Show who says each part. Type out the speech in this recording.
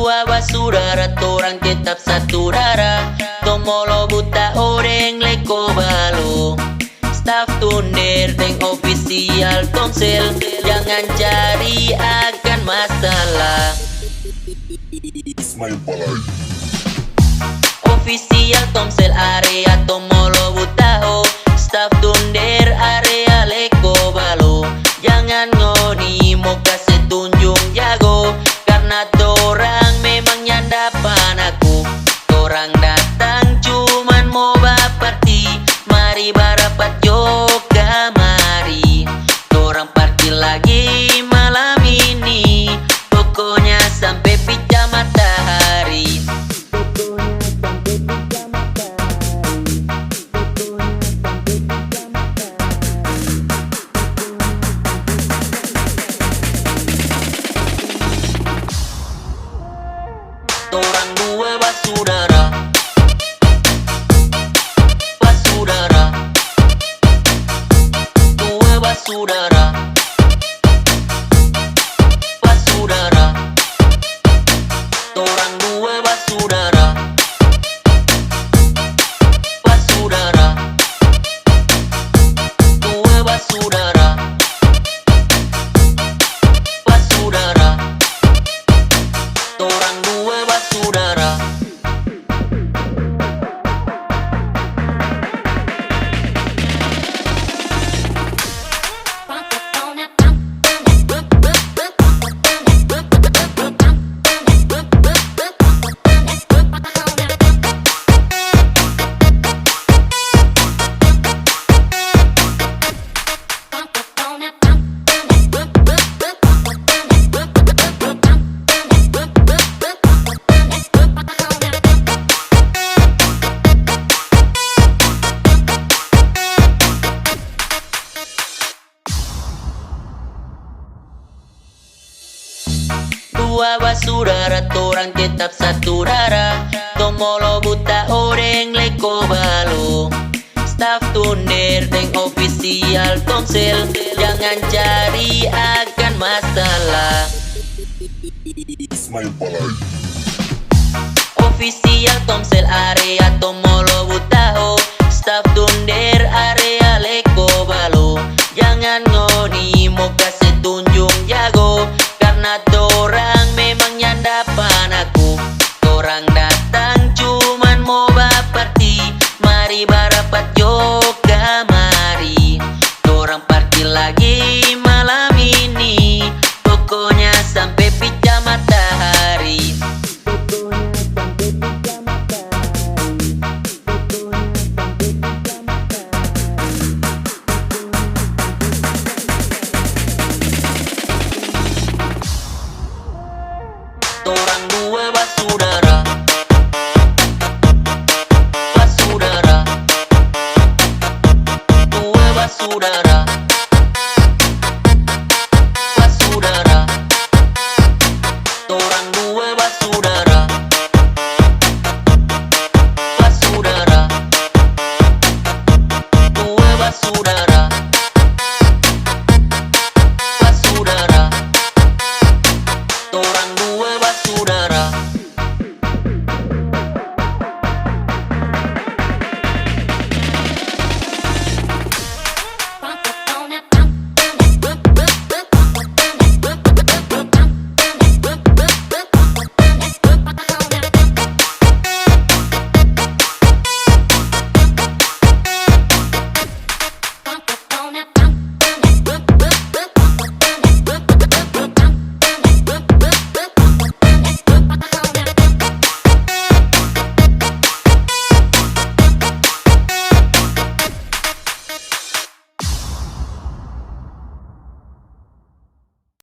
Speaker 1: Dua basudara, torang tetap satu darah. Tomolo buta oreng leko balo. Staff tunder deng official Tomsel, jangan cari akan masalah. Official Tomsel area Tomolo butaho. Staff tunder area leko balo. Jangan ngoni mau kasih tunjuk jago, karena dorang memang nyandapan aku. Dorang datang cuman mau baparti, mari barapat jo kamari. Dorang parkir lagi malam ini, pokoknya sampai pijak matahari. Dorang dua basudara, basudara, dua basudara, basudara. Dorang dua basudara, basudara, dua basudara, basudara. Dorang dua basudara. Dua basudara, torang tetap satu darah. Tomolo buta oreng leko balo. Staff tunder deng official Tomsel, jangan cari akan masalah. Official Tomsel area Tomolo butaho. Staff tunder area leko balo. Jangan ngoni mau kasih tunjuk jago, karena dorang memang nyandapan aku. Dorang datang cuman mau baparti, mari barapat jo kamari. Dorang parkir lagi malam ini, pokoknya sampai pijak matahari. Dorang dua basudara.